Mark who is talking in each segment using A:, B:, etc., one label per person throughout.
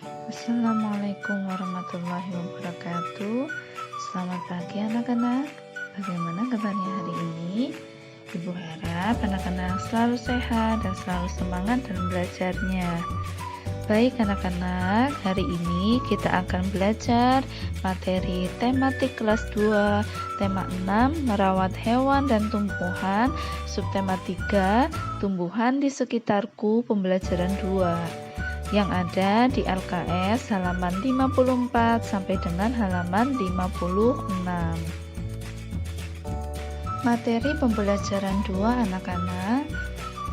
A: Assalamualaikum warahmatullahi wabarakatuh. Selamat pagi anak-anak. Bagaimana kabarnya hari ini? Ibu harap anak-anak selalu sehat dan selalu semangat dalam belajarnya. Baik anak-anak, hari ini kita akan belajar materi tematik kelas 2, tema 6, merawat hewan dan tumbuhan, subtema 3, tumbuhan di sekitarku, pembelajaran 2. Yang ada di LKS halaman 54 sampai dengan halaman 56. Materi pembelajaran 2 anak-anak.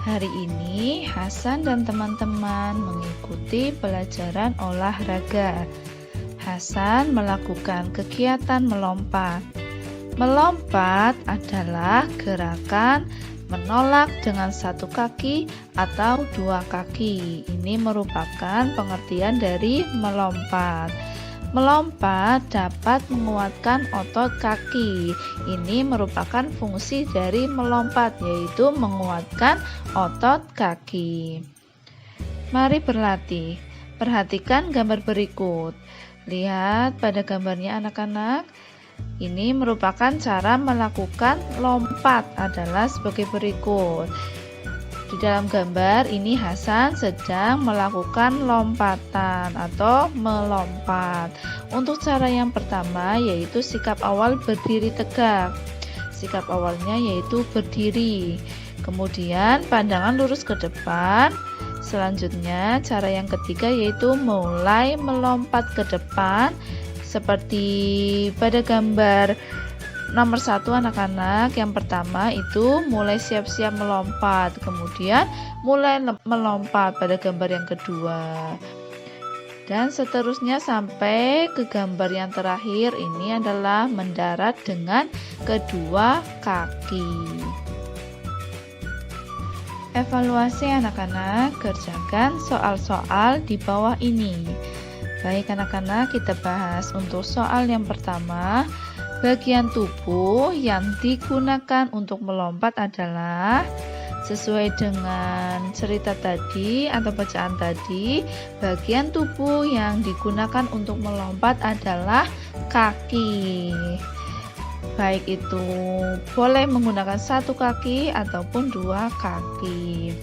A: Hari ini Hasan dan teman-teman mengikuti pelajaran olahraga. Hasan melakukan kegiatan melompat. Melompat adalah gerakan menolak dengan satu kaki atau dua kaki. Ini merupakan pengertian dari melompat. Melompat dapat menguatkan otot kaki. Ini merupakan fungsi dari melompat, yaitu menguatkan otot kaki. Mari berlatih. Perhatikan gambar berikut. Lihat pada gambarnya anak-anak. Ini merupakan cara melakukan lompat adalah sebagai berikut. Di dalam gambar ini Hasan sedang melakukan lompatan atau melompat. Untuk cara yang pertama yaitu sikap awal berdiri tegak. Sikap awalnya yaitu berdiri. Kemudian pandangan lurus ke depan. Selanjutnya cara yang ketiga yaitu mulai melompat ke depan. Seperti pada gambar nomor 1 anak-anak, yang pertama itu mulai siap-siap melompat, kemudian mulai melompat pada gambar yang kedua, dan seterusnya sampai ke gambar yang terakhir. Ini adalah mendarat dengan kedua kaki. Evaluasi anak-anak, kerjakan soal-soal di bawah ini. Baik anak-anak, kita bahas untuk soal yang pertama. Bagian tubuh yang digunakan untuk melompat adalah sesuai dengan cerita tadi atau bacaan tadi. Bagian tubuh yang digunakan untuk melompat adalah kaki. Baik itu boleh menggunakan satu kaki ataupun dua kaki.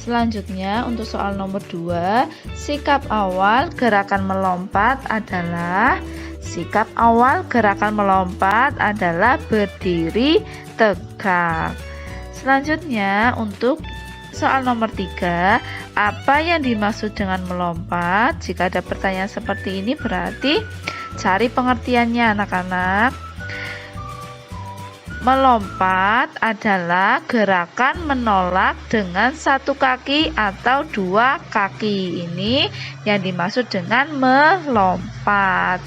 A: Selanjutnya untuk soal nomor 2, sikap awal gerakan melompat adalah berdiri tegak. Selanjutnya untuk soal nomor 3, apa yang dimaksud dengan melompat? Jika ada pertanyaan seperti ini berarti cari pengertiannya anak-anak. Melompat adalah gerakan menolak dengan satu kaki atau dua kaki. Ini yang dimaksud dengan melompat.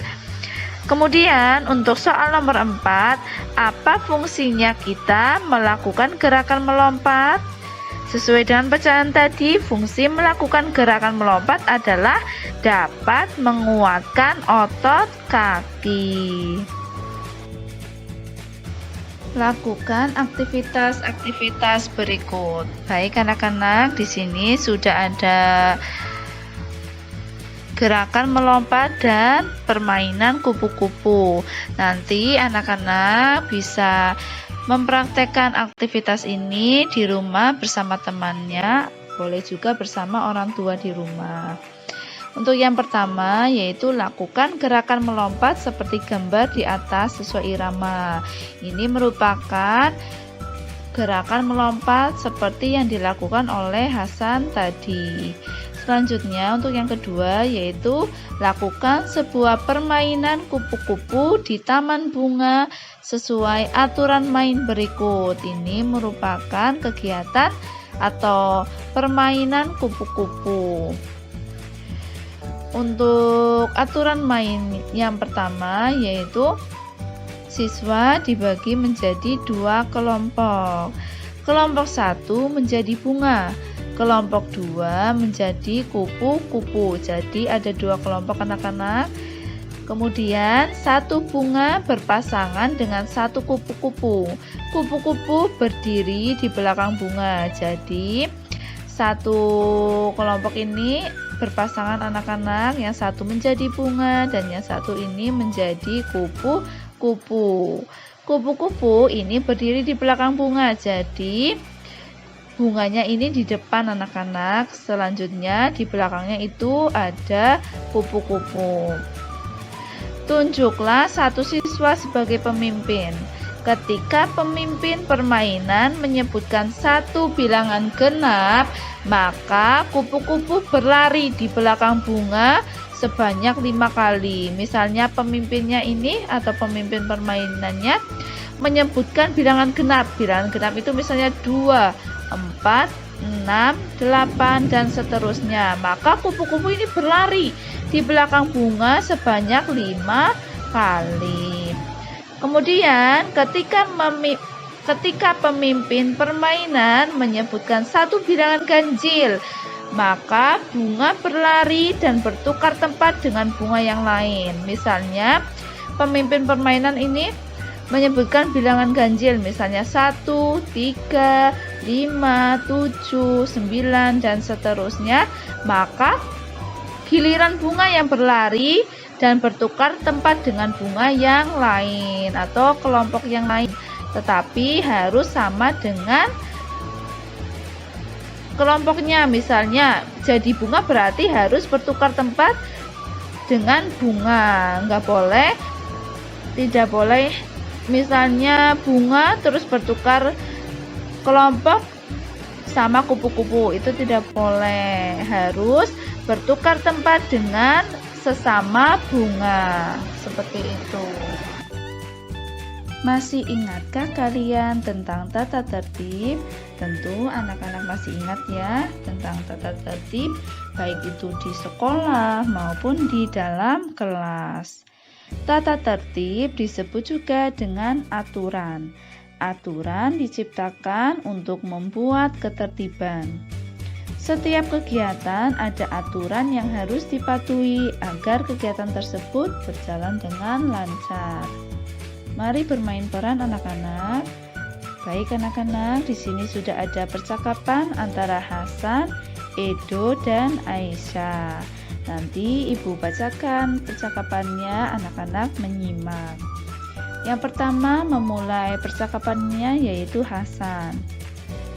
A: Kemudian untuk soal nomor 4, apa fungsinya kita melakukan gerakan melompat? Sesuai dengan bacaan tadi, fungsi melakukan gerakan melompat adalah dapat menguatkan otot kaki. Lakukan aktivitas-aktivitas berikut. Baik anak-anak, di sini sudah ada gerakan melompat dan permainan kupu-kupu. Nanti anak-anak bisa mempraktekkan aktivitas ini di rumah bersama temannya, boleh juga bersama orang tua di rumah. Untuk yang pertama yaitu lakukan gerakan melompat seperti gambar di atas sesuai irama. Ini merupakan gerakan melompat seperti yang dilakukan oleh Hasan tadi. Selanjutnya untuk yang kedua yaitu lakukan sebuah permainan kupu-kupu di taman bunga sesuai aturan main berikut. Ini merupakan kegiatan atau permainan kupu-kupu. Untuk aturan main yang pertama yaitu siswa dibagi menjadi dua kelompok. Kelompok 1 menjadi bunga, kelompok 2 menjadi kupu-kupu. Jadi ada dua kelompok anak-anak. Kemudian satu bunga berpasangan dengan satu kupu-kupu. Kupu-kupu berdiri di belakang bunga. Jadi satu kelompok ini berpasangan anak-anak, yang satu menjadi bunga dan yang satu ini menjadi kupu-kupu. Kupu-kupu ini berdiri di belakang bunga, jadi bunganya ini di depan anak-anak. Selanjutnya di belakangnya itu ada kupu-kupu. Tunjuklah satu siswa sebagai pemimpin. Ketika pemimpin permainan menyebutkan satu bilangan genap, maka kupu-kupu berlari di belakang bunga sebanyak 5 kali. Misalnya pemimpinnya ini atau pemimpin permainannya menyebutkan bilangan genap. Bilangan genap itu misalnya 2, 4, 6, 8 dan seterusnya. Maka kupu-kupu ini berlari di belakang bunga sebanyak 5 kali. Kemudian ketika pemimpin permainan menyebutkan satu bilangan ganjil, maka bunga berlari dan bertukar tempat dengan bunga yang lain. Misalnya pemimpin permainan ini menyebutkan bilangan ganjil, misalnya 1, 3, 5, 7, 9 dan seterusnya. Maka giliran bunga yang berlari dan bertukar tempat dengan bunga yang lain atau kelompok yang lain, tetapi harus sama dengan kelompoknya. Misalnya jadi bunga berarti harus bertukar tempat dengan bunga, tidak boleh misalnya bunga terus bertukar kelompok sama kupu-kupu, itu tidak boleh, harus bertukar tempat dengan sesama bunga, seperti itu. Masih ingatkah kalian tentang tata tertib? Tentu anak-anak masih ingat ya tentang tata tertib, baik itu di sekolah maupun di dalam kelas. Tata tertib disebut juga dengan aturan. Aturan diciptakan untuk membuat ketertiban. Setiap kegiatan ada aturan yang harus dipatuhi agar kegiatan tersebut berjalan dengan lancar. Mari bermain peran anak-anak. Baik anak-anak, di sini sudah ada percakapan antara Hasan, Edo, dan Aisyah. Nanti Ibu bacakan percakapannya, anak-anak menyimak. Yang pertama memulai percakapannya yaitu Hasan.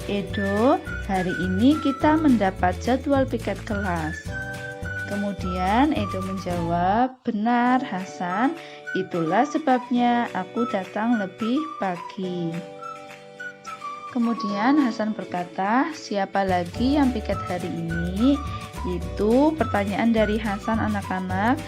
A: Edo, hari ini kita mendapat jadwal piket kelas. Kemudian Edo menjawab, benar Hasan, itulah sebabnya aku datang lebih pagi. Kemudian Hasan berkata, siapa lagi yang piket hari ini? Itu pertanyaan dari Hasan anak-anak.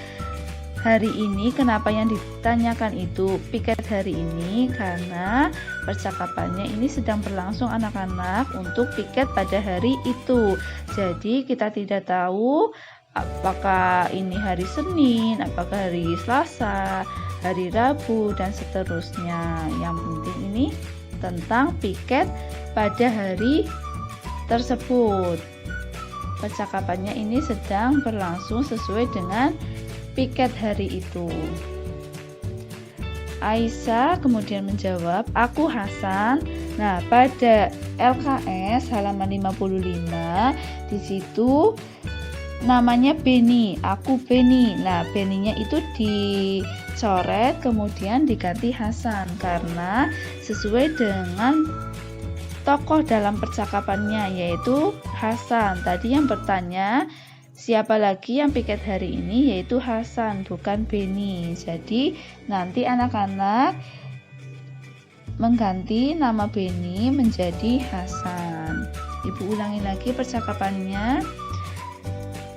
A: Hari ini kenapa yang ditanyakan itu piket hari ini? Karena percakapannya ini sedang berlangsung anak-anak untuk piket pada hari itu. Jadi kita tidak tahu apakah ini hari Senin, apakah hari Selasa, hari Rabu dan seterusnya. Yang penting ini tentang piket pada hari tersebut. Percakapannya ini sedang berlangsung sesuai dengan piket hari itu. Aisyah kemudian menjawab, aku Hasan. Nah, pada LKS halaman 55 di situ namanya Beni, aku Beni. Nah, Beninya itu dicoret kemudian diganti Hasan karena sesuai dengan tokoh dalam percakapannya yaitu Hasan. Tadi yang bertanya siapa lagi yang piket hari ini yaitu Hasan, bukan Beni. Jadi nanti anak-anak mengganti nama Beni menjadi Hasan. Ibu ulangi lagi percakapannya.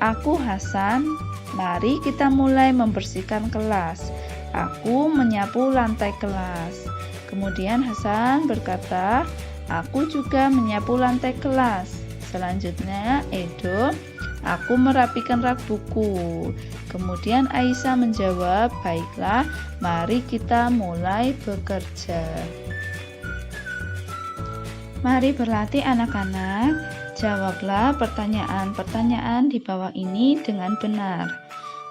A: Aku Hasan, mari kita mulai membersihkan kelas. Aku menyapu lantai kelas. Kemudian Hasan berkata, aku juga menyapu lantai kelas. Selanjutnya Edo, aku merapikan rak buku. Kemudian Aisyah menjawab, baiklah, mari kita mulai bekerja. Mari berlatih anak-anak. Jawablah pertanyaan-pertanyaan di bawah ini dengan benar.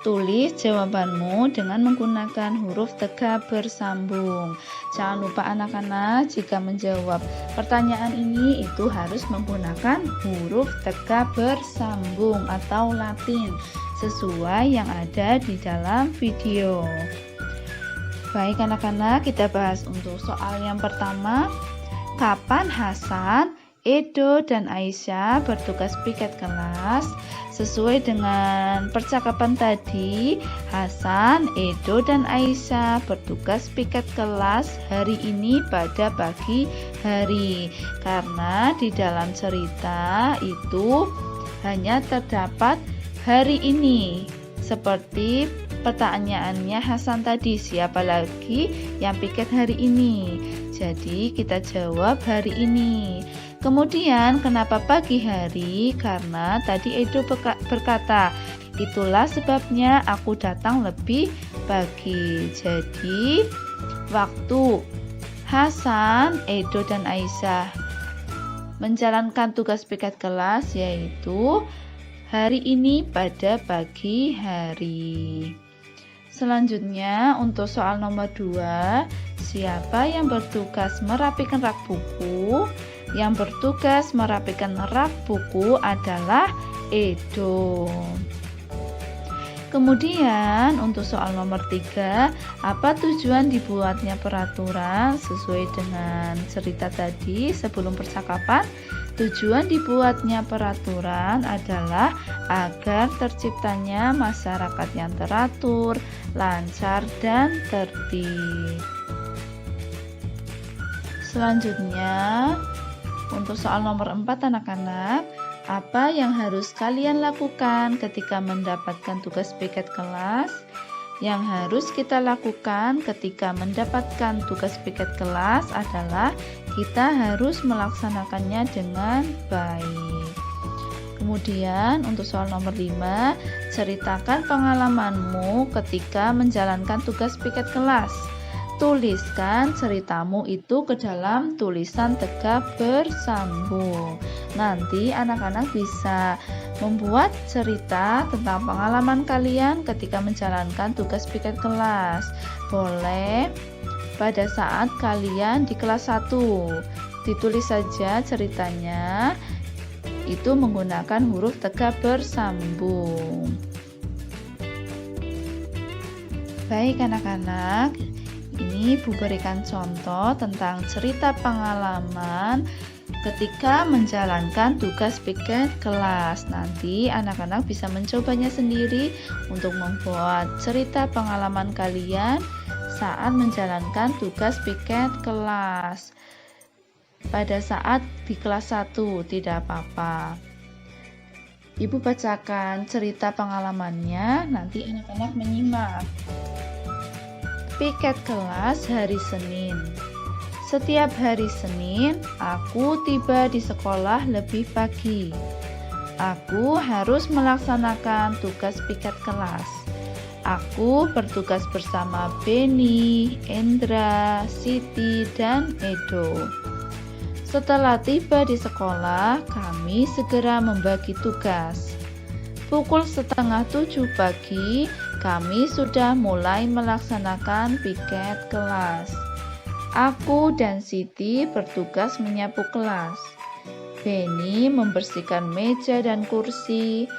A: Tulis jawabanmu dengan menggunakan huruf tegak bersambung. Jangan lupa anak-anak, jika menjawab pertanyaan ini itu harus menggunakan huruf tegak bersambung atau Latin sesuai yang ada di dalam video. Baik anak-anak, kita bahas untuk soal yang pertama. Kapan Hasan, Edo, dan Aisyah bertugas piket kelas? Sesuai dengan percakapan tadi, Hasan, Edo, dan Aisyah bertugas piket kelas hari ini pada pagi hari. Karena di dalam cerita itu hanya terdapat hari ini. Seperti pertanyaannya Hasan tadi, siapa lagi yang piket hari ini? Jadi kita jawab hari ini. Kemudian kenapa pagi hari? Karena tadi Edo berkata, itulah sebabnya aku datang lebih pagi. Jadi waktu Hasan, Edo, dan Aisyah menjalankan tugas piket kelas yaitu hari ini pada pagi hari. Selanjutnya untuk soal nomor 2, siapa yang bertugas merapikan rak buku? Yang bertugas merapikan rak buku adalah Edo. Kemudian untuk soal nomor 3, apa tujuan dibuatnya peraturan? Sesuai dengan cerita tadi sebelum percakapan, tujuan dibuatnya peraturan adalah agar terciptanya masyarakat yang teratur, lancar, dan tertib. Selanjutnya untuk soal nomor 4 anak-anak, apa yang harus kalian lakukan ketika mendapatkan tugas piket kelas? Yang harus kita lakukan ketika mendapatkan tugas piket kelas adalah kita harus melaksanakannya dengan baik. Kemudian untuk soal nomor 5, ceritakan pengalamanmu ketika menjalankan tugas piket kelas. Tuliskan ceritamu itu ke dalam tulisan tegak bersambung. Nanti anak-anak bisa membuat cerita tentang pengalaman kalian ketika menjalankan tugas piket kelas. Boleh pada saat kalian di kelas 1. Ditulis saja ceritanya itu menggunakan huruf tegak bersambung. Baik anak-anak, ini Ibu berikan contoh tentang cerita pengalaman ketika menjalankan tugas piket kelas. Nanti anak-anak bisa mencobanya sendiri untuk membuat cerita pengalaman kalian saat menjalankan tugas piket kelas. Pada saat di kelas 1 tidak apa-apa. Ibu bacakan cerita pengalamannya, nanti anak-anak menyimak. Piket kelas hari Senin. Setiap hari Senin, aku tiba di sekolah lebih pagi. Aku harus melaksanakan tugas piket kelas. Aku bertugas bersama Beni, Endra, Siti, dan Edo. Setelah tiba di sekolah, kami segera membagi tugas. Pukul 6:30 pagi, kami sudah mulai melaksanakan piket kelas. Aku dan Siti bertugas menyapu kelas. Beni membersihkan meja dan kursi.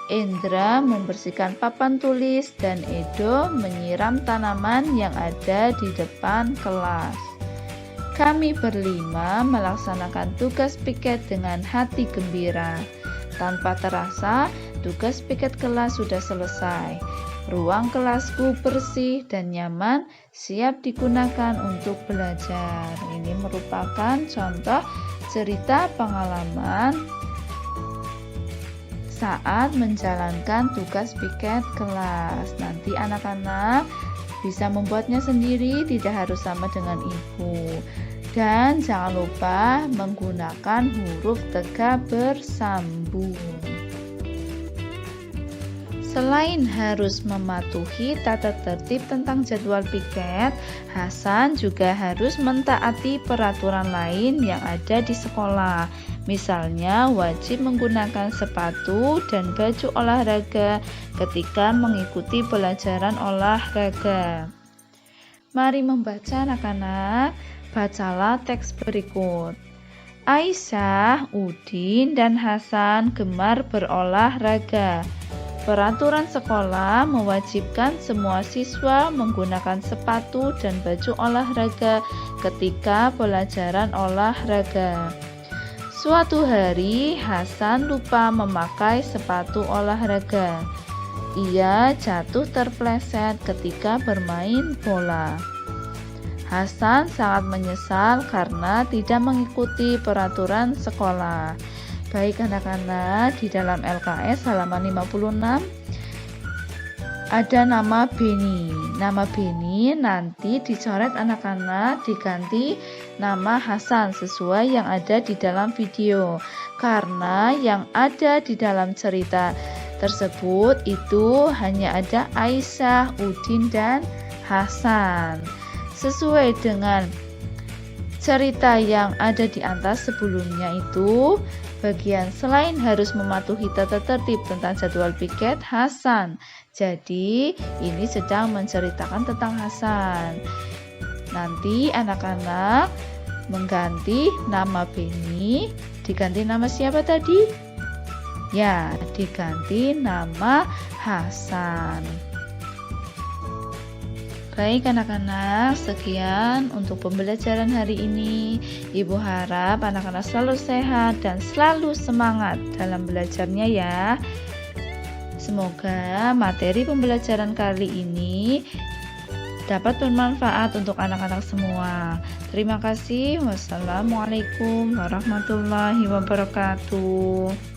A: Endra membersihkan papan tulis dan Edo menyiram tanaman yang ada di depan kelas. Kami berlima melaksanakan tugas piket dengan hati gembira. Tanpa terasa, tugas piket kelas sudah selesai. Ruang kelasku bersih dan nyaman, siap digunakan untuk belajar. Ini merupakan contoh cerita pengalaman saat menjalankan tugas piket kelas. Nanti anak-anak bisa membuatnya sendiri, tidak harus sama dengan ibu. Dan jangan lupa menggunakan huruf tegak bersambung. Selain harus mematuhi tata tertib tentang jadwal piket, Hasan juga harus mentaati peraturan lain yang ada di sekolah. Misalnya, wajib menggunakan sepatu dan baju olahraga ketika mengikuti pelajaran olahraga. Mari membaca anak-anak. Bacalah teks berikut. Aisyah, Udin, dan Hasan gemar berolahraga. Peraturan sekolah mewajibkan semua siswa menggunakan sepatu dan baju olahraga ketika pelajaran olahraga. Suatu hari, Hasan lupa memakai sepatu olahraga. Ia jatuh terpleset ketika bermain bola. Hasan sangat menyesal karena tidak mengikuti peraturan sekolah. Baik anak-anak, di dalam LKS halaman 56 ada nama Beni. Nama Beni nanti dicoret anak-anak diganti nama Hasan sesuai yang ada di dalam video. Karena yang ada di dalam cerita tersebut itu hanya ada Aisyah, Udin, dan Hasan. Sesuai dengan cerita yang ada di atas sebelumnya itu, bagian selain harus mematuhi tata tertib tentang jadwal piket Hasan. Jadi, ini sedang menceritakan tentang Hasan. Nanti anak-anak mengganti nama Beni, diganti nama siapa tadi? Ya, diganti nama Hasan. Baik anak-anak, sekian untuk pembelajaran hari ini. Ibu harap anak-anak selalu sehat dan selalu semangat dalam belajarnya ya. Semoga materi pembelajaran kali ini dapat bermanfaat untuk anak-anak semua. Terima kasih. Wassalamualaikum warahmatullahi wabarakatuh.